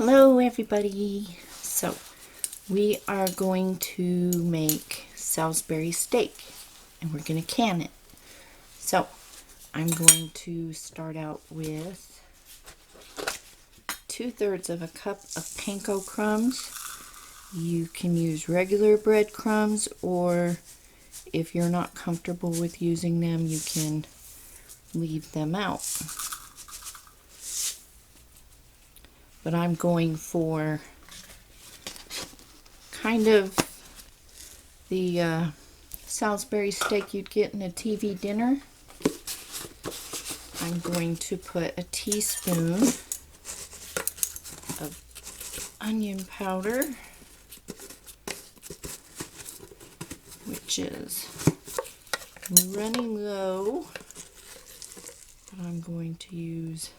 Hello everybody. So we are going to make Salisbury steak and we're going to can it. So I'm going to start out with 2/3 of a cup of panko crumbs. You can use regular breadcrumbs, or if you're not comfortable with using them, you can leave them out. But I'm going for kind of the Salisbury steak you'd get in a TV dinner. I'm going to put a teaspoon of onion powder, which is running low, but I'm going to use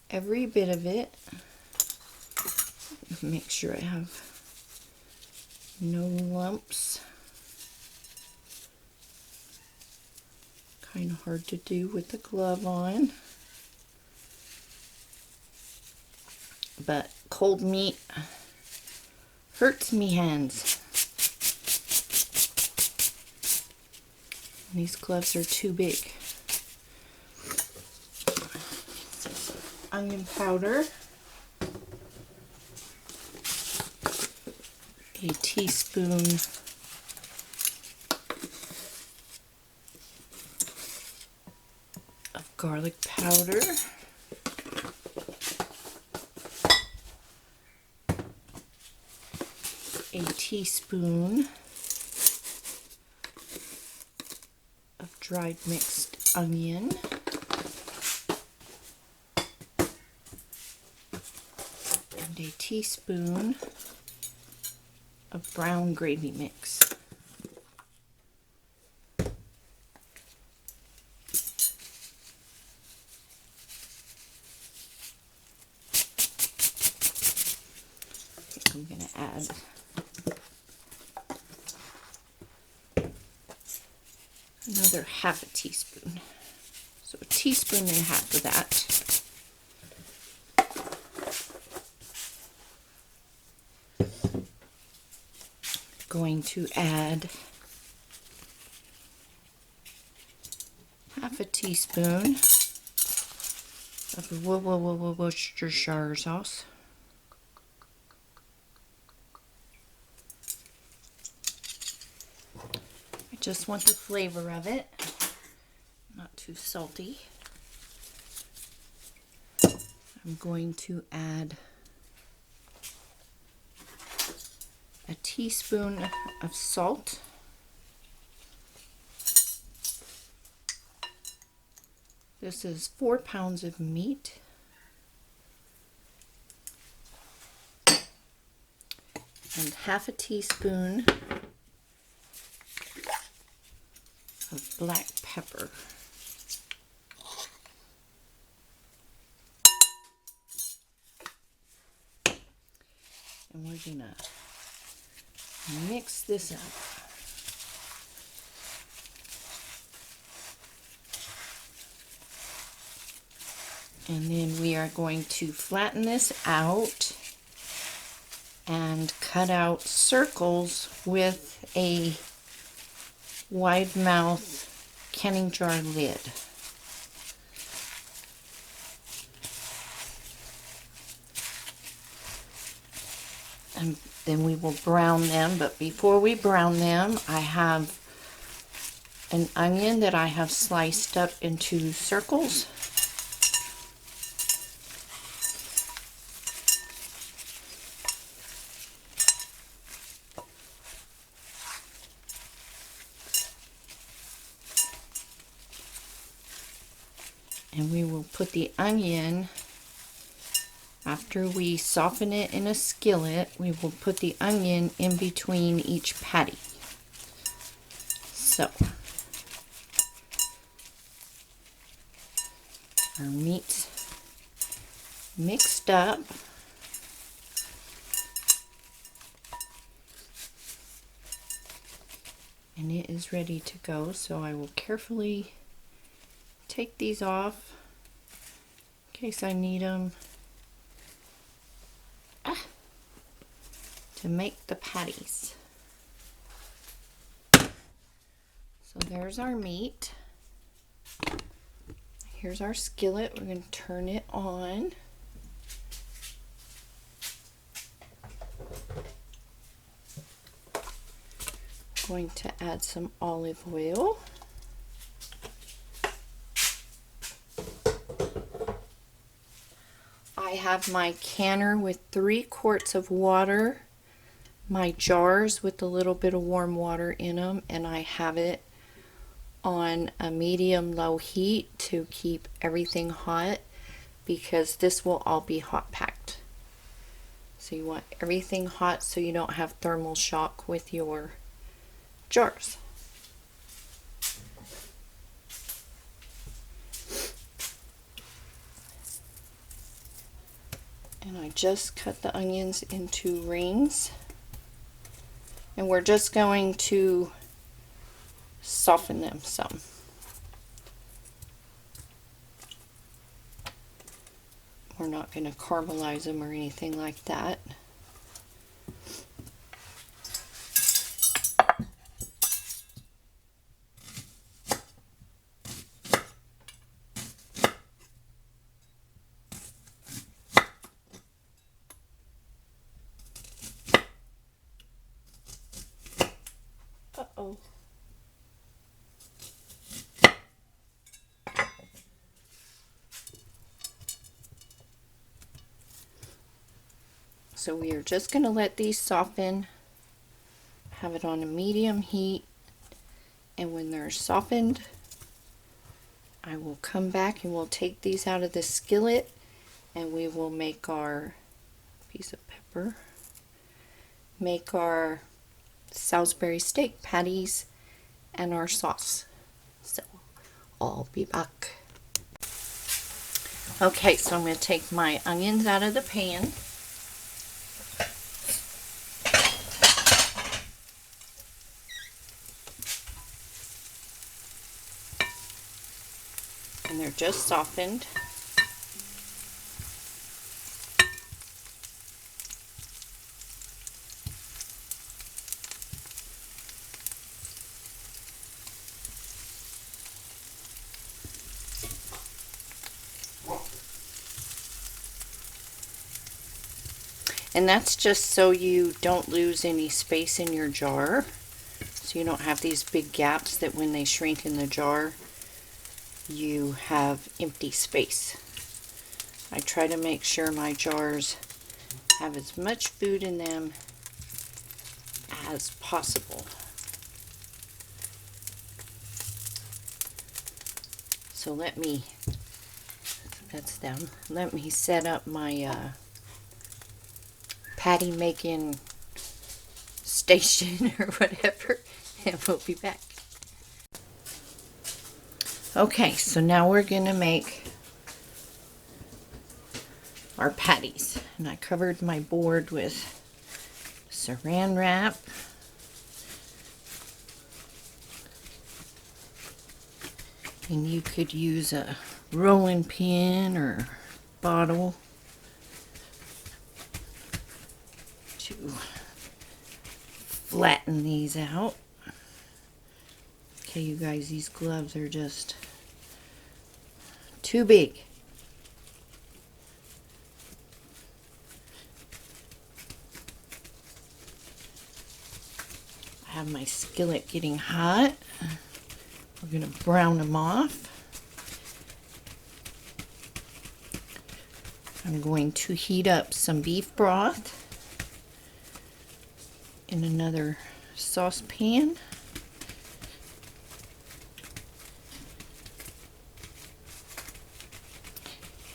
every bit of it. Make sure I have no lumps. Kind of hard to do with the glove on, but cold meat hurts me hands. These gloves are too big. Onion powder, a teaspoon of garlic powder, a teaspoon of dried mixed onion, and a teaspoon of brown gravy mix. I'm going to add another half a teaspoon. So a teaspoon and a half of that. Going to add half a teaspoon of Worcestershire sauce. I just want the flavor of it, not too salty. I'm going to add a teaspoon of salt, this is 4 pounds of meat, and half a teaspoon of black pepper. And we're gonna mix this up. And then we are going to flatten this out and cut out circles with a wide mouth canning jar lid. And then we will brown them, but before we brown them, I have an onion that I have sliced up into circles. And we will put the onion, after we soften it in a skillet, we will put the onion in between each patty. So, our meat's mixed up. And it is ready to go, so I will carefully take these off in case I need them. to make the patties. So there's our meat. Here's our skillet. We're going to turn it on. Going to add some olive oil. I have my canner with 3 quarts of water, my jars with a little bit of warm water in them, and I have it on a medium-low heat to keep everything hot because this will all be hot packed. So you want everything hot so you don't have thermal shock with your jars. And I just cut the onions into rings, and we're just going to soften them some. We're not going to caramelize them or anything like that. Uh-oh. So we are just going to let these soften, have it on a medium heat, and when they're softened, I will come back and we'll take these out of the skillet and we will make our piece of pepper, make our Salisbury steak patties and our sauce. So I'll be back. Okay, so I'm going to take my onions out of the pan. And they're just softened. And that's just so you don't lose any space in your jar. So you don't have these big gaps that when they shrink in the jar, you have empty space. I try to make sure my jars have as much food in them as possible. So let me, that's them, let me set up my patty making station or whatever, and we'll be back. Okay, so now we're gonna make our patties, and I covered my board with saran wrap. And you could use a rolling pin or bottle to flatten these out. Okay, you guys, these gloves are just too big. I have my skillet getting hot. We're going to brown them off. I'm going to heat up some beef broth in another saucepan.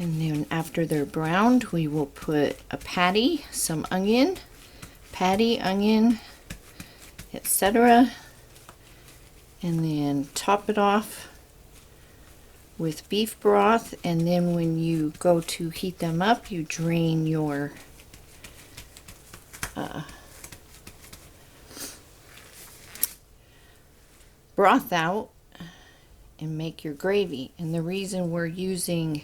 And then after they're browned, we will put a patty, some onion, patty, onion, etc. And then top it off with beef broth, and then when you go to heat them up, you drain your broth out and make your gravy. And the reason we're using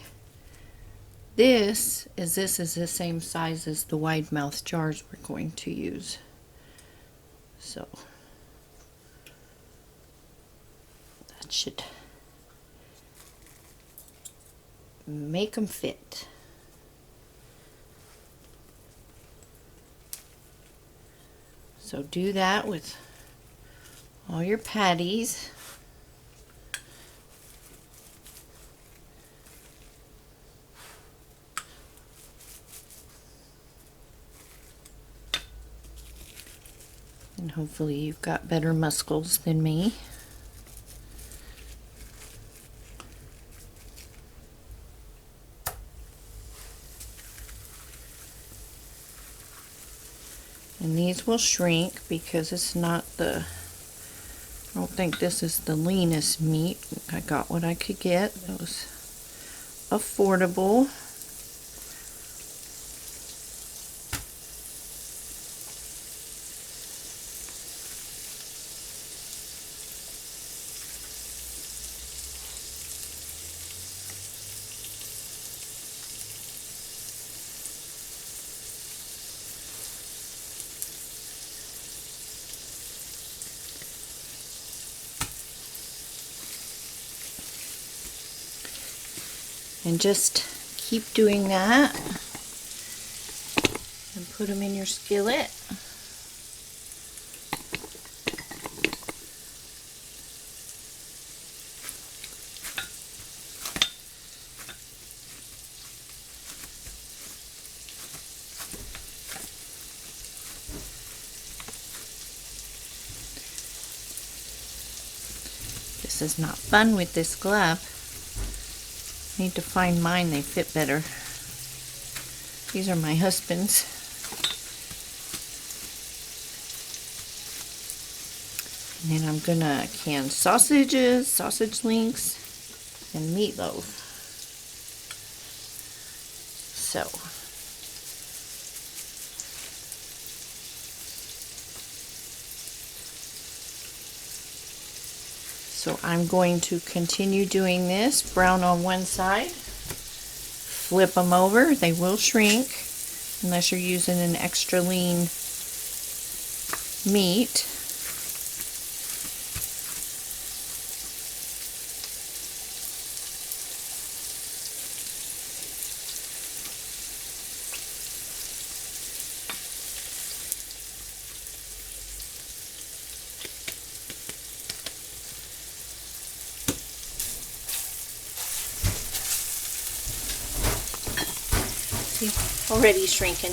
This is the same size as the wide mouth jars we're going to use. So that should make them fit. So do that with all your patties. And hopefully you've got better muscles than me. And these will shrink because it's not the, I don't think this is the leanest meat. I got what I could get. It was affordable. And just keep doing that and put them in your skillet. This is not fun with this glove. Need to find mine, they fit better. These are my husband's. And then I'm gonna can sausages, sausage links, and meatloaf. So I'm going to continue doing this. Brown on one side, flip them over. They will shrink unless you're using an extra lean meat. See, already shrinking.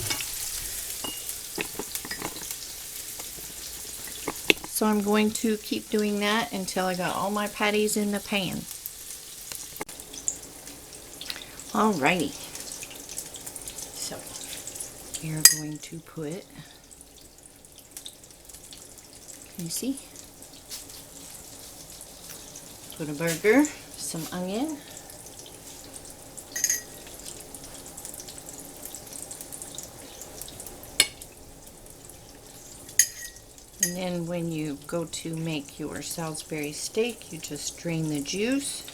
So I'm going to keep doing that until I got all my patties in the pan. Alrighty. So we are going to put, can you see? Put a burger, some onion, and then when you go to make your Salisbury steak, you just drain the juice.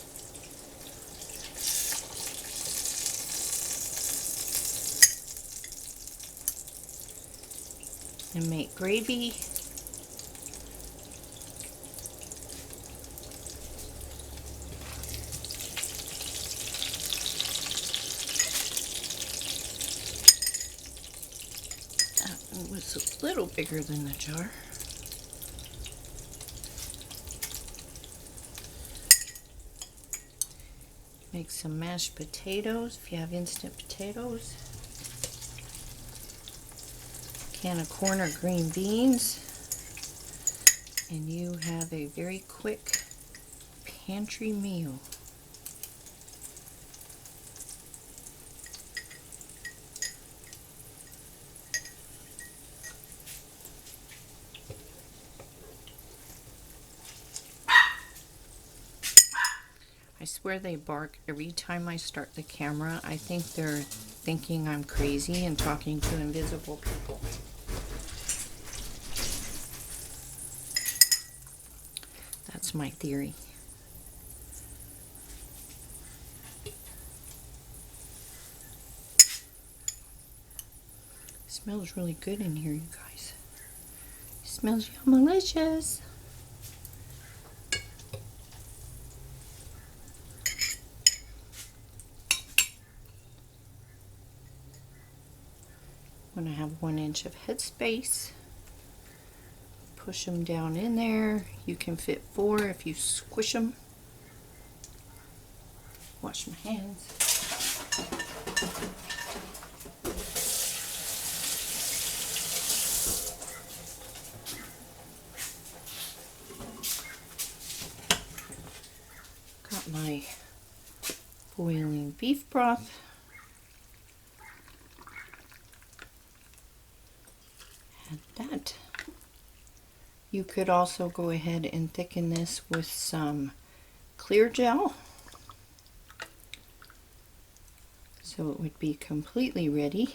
And make gravy. That was a little bigger than the jar. Make some mashed potatoes if you have instant potatoes. Can of corn or green beans. And you have a very quick pantry meal. I swear they bark every time I start the camera. I think they're thinking I'm crazy and talking to invisible people. That's my theory. Smells really good in here, you guys. It smells yum-delicious. I'm going to have 1 inch of headspace. Push them down in there. You can fit 4 if you squish them. Wash my hands. Got my boiling beef broth. Add that. You could also go ahead and thicken this with some clear gel, so it would be completely ready.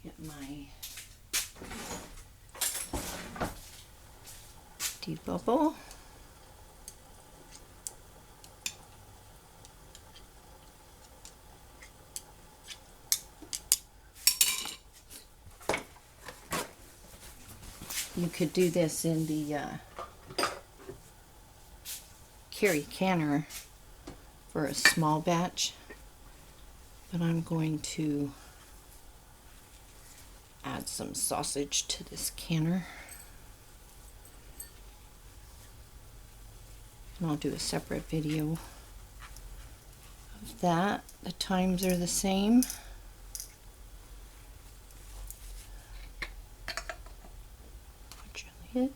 Get my debubble. You could do this in the carry canner for a small batch, but I'm going to add some sausage to this canner. And I'll do a separate video of that. The times are the same. Put your lid.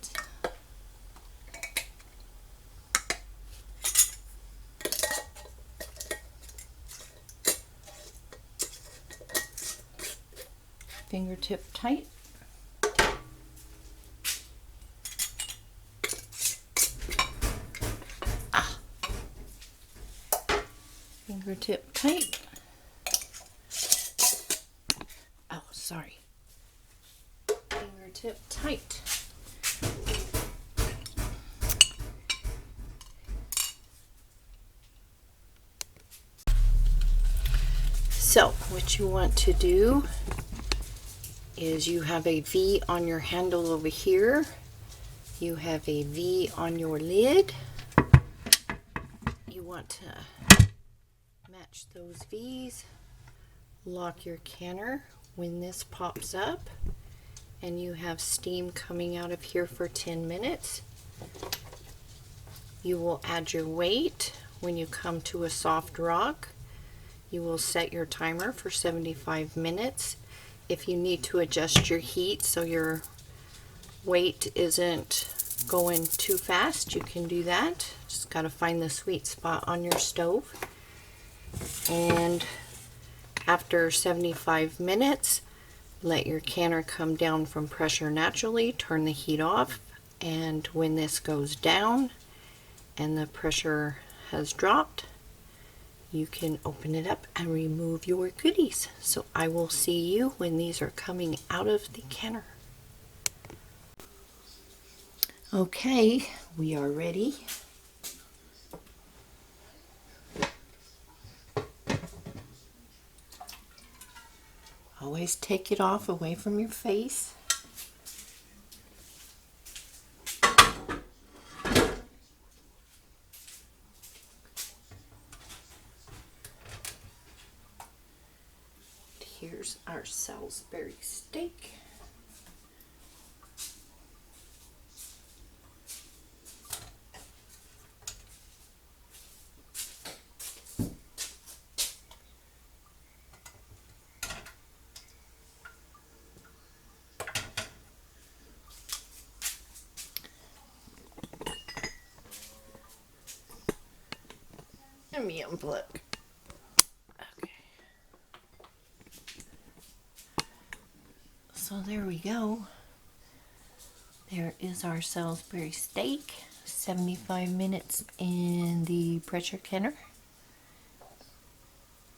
Fingertip tight. Fingertip tight. Oh, sorry. Fingertip tight. So, what you want to do is you have a V on your handle over here. You have a V on your lid. You want to match those V's. Lock your canner when this pops up, and you have steam coming out of here for 10 minutes. You will add your weight when you come to a soft rock. You will set your timer for 75 minutes. If you need to adjust your heat so your weight isn't going too fast, you can do that. Just got to find the sweet spot on your stove. And after 75 minutes, let your canner come down from pressure naturally, turn the heat off, and when this goes down and the pressure has dropped, you can open it up and remove your goodies. So I will see you when these are coming out of the canner. Okay, we are ready. Always take it off away from your face. Here's our Salisbury steak. Let me unplug. Okay. So there we go. There is our Salisbury steak. 75 minutes in the pressure canner.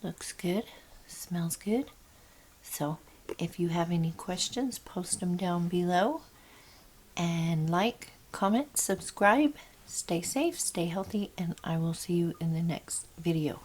Looks good. Smells good. So if you have any questions, post them down below. And like, comment, subscribe, stay safe, stay healthy, and I will see you in the next video.